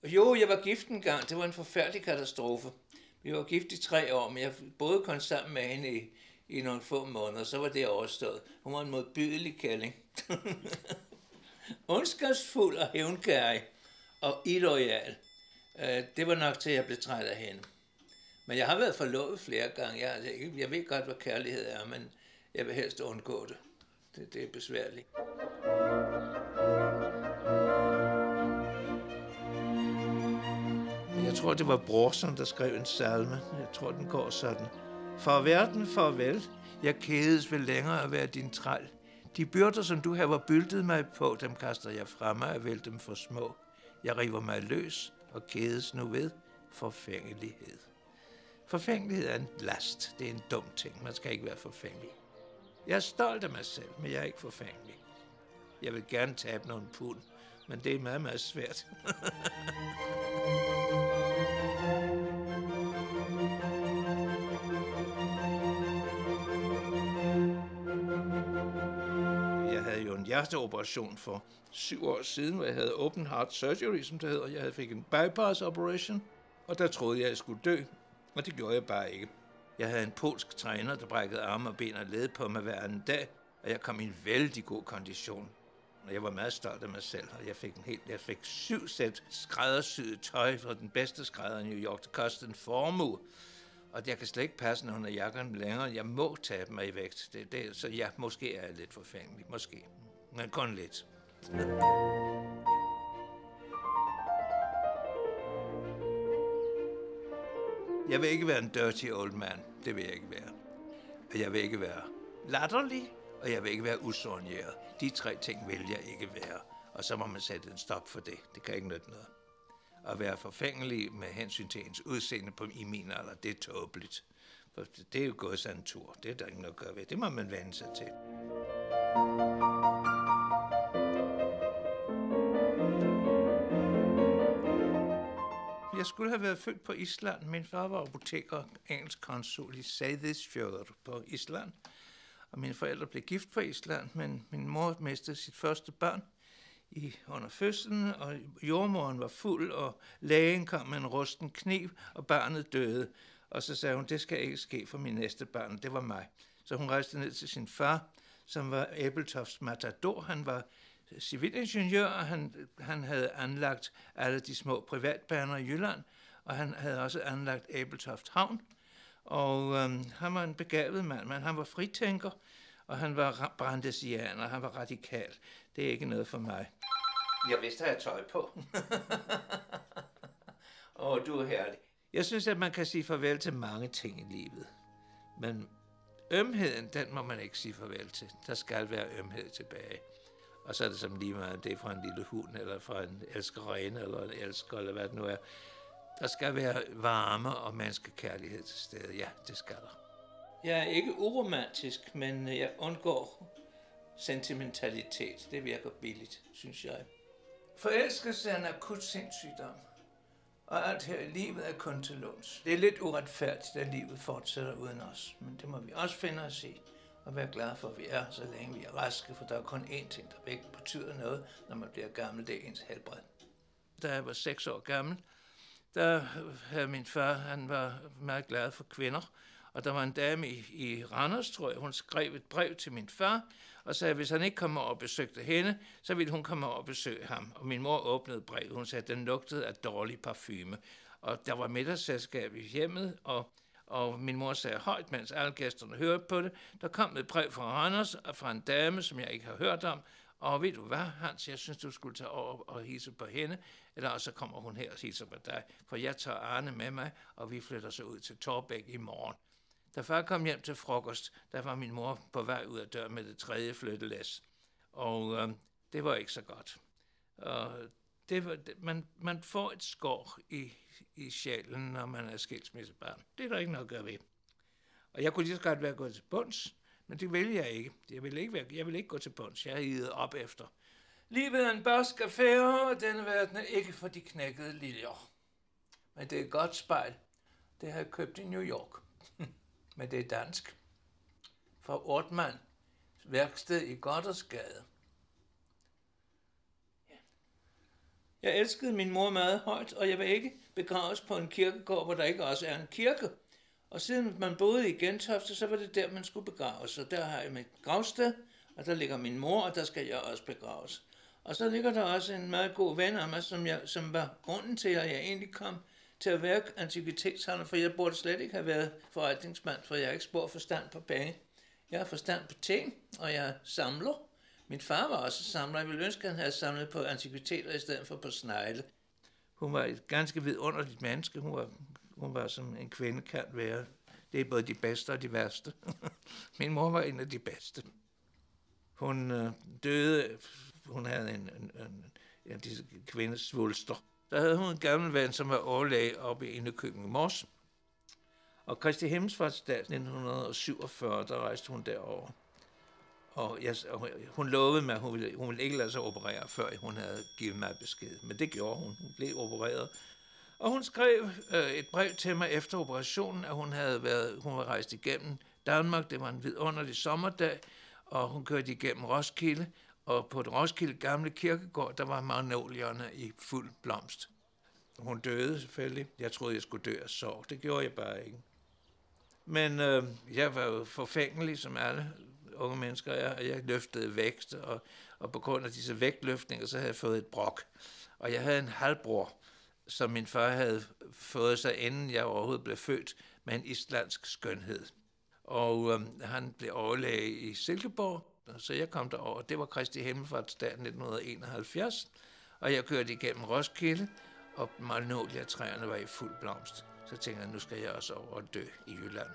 Jo, jeg var gift en gang. Det var en forfærdelig katastrofe. Vi var gift i 3 år, men jeg boede kun sammen med hende i nogle få måneder. Så var det overstået. Hun var en modbydelig kælling. Ondskabsfuld og hævnkærig og illoyal. Det var nok til, at jeg blev træt af hende. Men jeg har været forlovet flere gange. Jeg ved godt, hvad kærlighed er, men jeg vil helst undgå det. Det er besværligt. Jeg tror, det var Brorson, der skrev en salme. Jeg tror, den går sådan. For verden, farvel. Jeg kædes vel længere at være din træl. De byrder, som du har byltet mig på, dem kaster jeg fra mig og vil dem for små. Jeg river mig løs og kædes nu ved forfængelighed. Forfængelighed er en last. Det er en dum ting. Man skal ikke være forfængelig. Jeg er stolt af mig selv, men jeg er ikke forfængelig. Jeg vil gerne tabe nogle pund, men det er meget, meget svært. Jeg havde jo en hjerteoperation for 7 år siden, hvor jeg havde open heart surgery, som det hedder. Jeg fik en bypass operation, og der troede jeg skulle dø, og det gjorde jeg bare ikke. Jeg havde en polsk træner, der brækkede arme og ben og led på mig hver anden dag, og jeg kom i en vældig god kondition. Og jeg var meget stolt af mig selv, og jeg fik 7 sæt skræddersyet tøj fra den bedste skrædder i New York. Det kostede en formue, og jeg kan slet ikke passe nogle af jakkerne længere. Jeg må tabe mig i vægt, så ja, måske er jeg lidt forfængelig, måske, men kun lidt. Jeg vil ikke være en dirty old man. Det vil jeg ikke være. Og jeg vil ikke være latterlig, og jeg vil ikke være usoigneret. De 3 ting vil jeg ikke være. Og så må man sætte en stop for det. Det kan ikke nytte noget. At være forfængelig med hensyn til ens udseende i min alder, det er tåbeligt. For det er jo gået sådan en tur. Det er der ikke noget at gøre ved. Det må man vende sig til. Jeg skulle have været født på Island. Min far var apoteker, engelsk konsul i Seyðisfjörður på Island. Og mine forældre blev gift på Island, men min mor mistede sit første barn under fødslen, og jordmoren var fuld, og lægen kom med en rusten kniv, og barnet døde. Og så sagde hun, det skal ikke ske for min næste barn, det var mig. Så hun rejste ned til sin far, som var Ebeltofts matador. Han var civilingeniør, og han havde anlagt alle de små privatbaner i Jylland, og han havde også anlagt Ebeltoft Havn. Og han var en begavet mand, men han var fritænker, og han var brandesianer, han var radikal. Det er ikke noget for mig. Jeg vidste, at jeg tøj på. Du er herlig. Jeg synes, at man kan sige farvel til mange ting i livet. Men ømheden, den må man ikke sige farvel til. Der skal være ømhed tilbage. Og så er det som lige meget, det er fra en lille hund, eller fra en elskerinde, eller en elsker, eller hvad det nu er. Der skal være varme og menneskekærlighed til stede. Ja, det skal der. Jeg er ikke uromantisk, men jeg undgår sentimentalitet. Det virker billigt, synes jeg. Forelskelse er en akut sindssygdom. Og alt her i livet er kun til låns. Det er lidt uretfærdigt, at livet fortsætter uden os. Men det må vi også finde os i. Og være glade for, at vi er, så længe vi er raske. For der er kun én ting, der ikke betyder noget, når man bliver gammel. Det er ens helbred. Da jeg var 6 år gammel, der havde min far, han var meget glad for kvinder, og der var en dame i Randers, tror jeg, hun skrev et brev til min far, og sagde, at hvis han ikke kom over og besøgte hende, så ville hun komme over og besøge ham. Og min mor åbnede brevet, hun sagde, at den lugtede af dårlig parfume. Og der var middagsselskab i hjemmet, og min mor sagde højt, mens alle gæsterne hørte på det, der kom et brev fra Randers, fra en dame, som jeg ikke har hørt om, og ved du hvad, Hans, jeg synes, du skulle tage over og hilse på hende, eller også så kommer hun her og hilser på dig, for jeg tager Arne med mig, og vi flytter så ud til Torbæk i morgen. Da far kom hjem til frokost, der var min mor på vej ud af døren med det 3. flyttelæs, og det var ikke så godt. Og man får et skår i sjælen, når man er skilsmissebarn. Det er der ikke noget at gøre ved. Og jeg kunne lige så godt være gået til bunds, men det vil jeg ikke. Jeg vil ikke gå til bunds. Jeg har givet op efter. Livet er en barsk affære, og denne verden er ikke for de knækkede liljer. Men det er et godt spejl. Det har jeg købt i New York. Men det er dansk. Fra Ortmann, værksted i Gothersgade. Ja. Jeg elskede min mor meget højt, og jeg vil ikke begraves på en kirkegård, hvor der ikke også er en kirke. Og siden man boede i Gentofte, så var det der, man skulle begraves. Og der har jeg mit gravsted, og der ligger min mor, og der skal jeg også begraves. Og så ligger der også en meget god ven af mig, som var grunden til, at jeg egentlig kom til at være antikvitetshandler, for jeg burde slet ikke have været forretningsmand, for jeg har ikke spor forstand på penge. Jeg har forstand på ting, og jeg samler. Min far var også samler. Jeg ville ønske, at han havde samlet på antikviteter i stedet for på snegle. Hun var et ganske vidunderligt menneske. Hun var som en kvinde kan være. Det er både de bedste og de værste. Min mor var en af de bedste. Hun døde. Hun havde en disse kvindesvulster. Der havde hun en gammel ven, som var overlæge oppe i Indekøbing Mors. Og Kristi Himmelfartsdag 1947, der rejste hun derover. Og hun lovede mig, at hun ville ikke lade sig operere, før hun havde givet mig besked. Men det gjorde hun. Hun blev opereret. Og hun skrev et brev til mig efter operationen, at hun var rejst igennem Danmark. Det var en vidunderlig sommerdag, og hun kørte igennem Roskilde. Og på den Roskilde gamle kirkegård, der var magnolierne i fuld blomst. Hun døde selvfølgelig. Jeg troede, jeg skulle dø af sorg. Det gjorde jeg bare ikke. Men jeg var jo forfængelig, som alle unge mennesker er, og jeg løftede vægt, og på grund af disse vægtløftninger, så havde jeg fået et brok. Og jeg havde en halvbror, som min far havde fået sig, inden jeg overhovedet blev født, med en islandsk skønhed. Og han blev overlæge i Silkeborg, så jeg kom derover. Det var Kristi Himmelfartsdag 1971, og jeg kørte igennem Roskilde, og magnoliatræerne var i fuld blomst. Så tænkte jeg, nu skal jeg også over og dø i Jylland.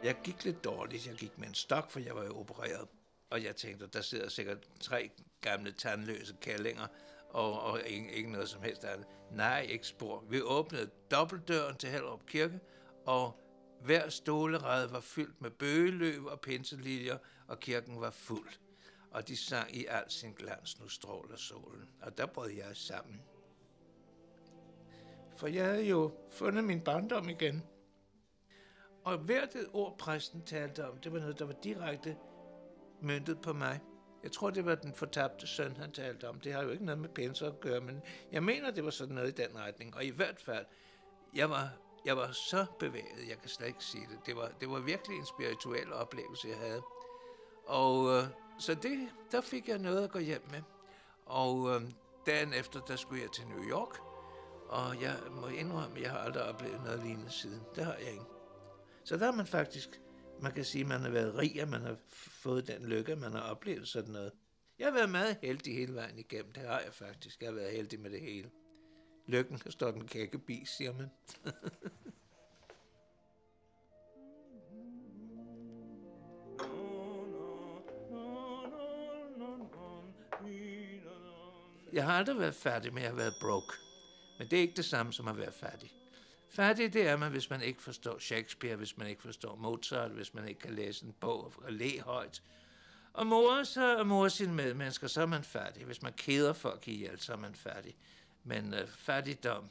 Jeg gik lidt dårligt. Jeg gik med en stok, for jeg var jo opereret. Og jeg tænkte, der sidder sikkert 3 gamle tandløse kællinger, og ikke noget som helst andet. Nej, ikke spor. Vi åbnede dobbeltdøren til Hellerup Kirke, og hver stolerede var fyldt med bøgeløv og pinseliljer, og kirken var fuld. Og de sang i al sin glans, nu stråler solen. Og der brød jeg sammen. For jeg havde jo fundet min barndom igen. Og hvert et ord, præsten talte om, det var noget, der var direkte møntet på mig. Jeg tror, det var den fortabte søn, han talte om. Det har jo ikke noget med pinser at gøre, men jeg mener, det var sådan noget i den retning. Og i hvert fald, jeg var så bevæget, jeg kan slet ikke sige det. Det var virkelig en spirituel oplevelse, jeg havde. Og så der fik jeg noget at gå hjem med. Og dagen efter, der skulle jeg til New York. Og jeg må indrømme, at jeg har aldrig oplevet noget lignende siden. Det har jeg ikke. Så der har man faktisk, man kan sige, at man har været rig, og man har fået den lykke, man har oplevet sådan noget. Jeg har været meget heldig hele vejen igennem, det har jeg faktisk. Jeg har været heldig med det hele. Lykken, der står den kække bi, siger man. Jeg har aldrig været færdig med at have været broke. Men det er ikke det samme som at være fattig. Fattig, det er man, hvis man ikke forstår Shakespeare, hvis man ikke forstår Mozart, hvis man ikke kan læse en bog og le højt. Og mor sine medmennesker, så er man fattig. Hvis man keder folk ihjel, så er man fattig. Men fattigdom,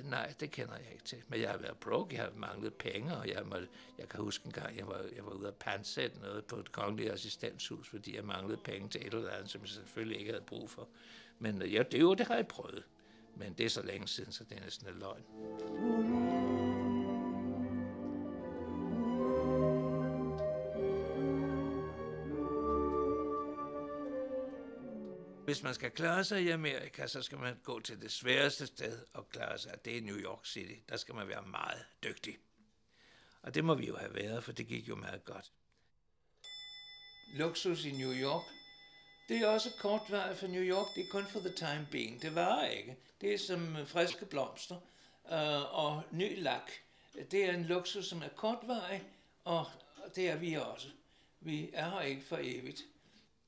nej, det kender jeg ikke til. Men jeg har været broke, jeg har manglet penge, og jeg kan huske en gang, jeg var ude at pantsætte noget på et kongeligt assistenshus, fordi jeg manglede penge til et eller andet, som jeg selvfølgelig ikke havde brug for. Men det har jeg prøvet. Men det er så længe siden, så det er næsten en løgn. Hvis man skal klare sig i Amerika, så skal man gå til det sværeste sted og klare sig. Det er New York City. Der skal man være meget dygtig. Og det må vi jo have været, for det gik jo meget godt. Luksus i New York. Det er også kortvarigt for New York. Det er kun for the time being. Det varer ikke. Det er som friske blomster og ny lak. Det er en luksus, som er kortvarig, og det er vi også. Vi er her ikke for evigt.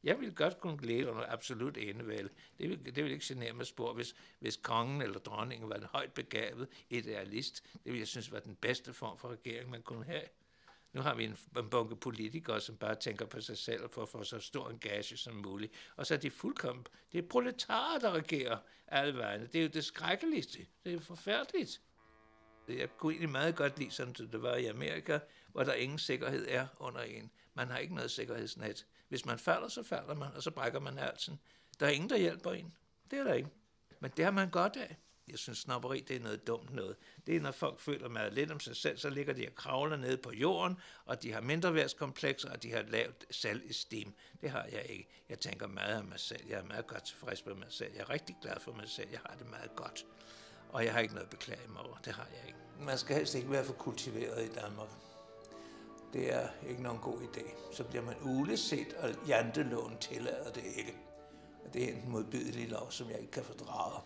Jeg ville godt kunne glæde under absolut enevælde. Det ville ikke genere mig spor, hvis kongen eller dronningen var en højt begavet idealist. Det ville jeg synes var den bedste form for regering, man kunne have. Nu har vi en bunke politikere, som bare tænker på sig selv for at få så stor en gage som muligt. Og så er de fuldkommen. Det er proletarer, der regerer alle vejene. Det er jo det skrækkeligste. Det er jo forfærdeligt. Jeg kunne egentlig meget godt lide, som det var i Amerika, hvor der ingen sikkerhed er under en. Man har ikke noget sikkerhedsnet. Hvis man falder, så falder man, og så brækker man halsen. Der er ingen, der hjælper en. Det er der ikke. Men det har man godt af. Jeg synes, snobberi, det er noget dumt noget. Det er, når folk føler meget lidt om sig selv, så ligger de og kravler nede på jorden, og de har mindreværdskomplekser, og de har lavt selvesteem. Det har jeg ikke. Jeg tænker meget om mig selv. Jeg er meget godt tilfreds med mig selv. Jeg er rigtig glad for mig selv. Jeg har det meget godt. Og jeg har ikke noget at beklage mig over. Det har jeg ikke. Man skal helst ikke være for kultiveret i Danmark. Det er ikke nogen god idé. Så bliver man uleset, og janteloven tillader det ikke. Og det er en modbydelig lov, som jeg ikke kan fordrage.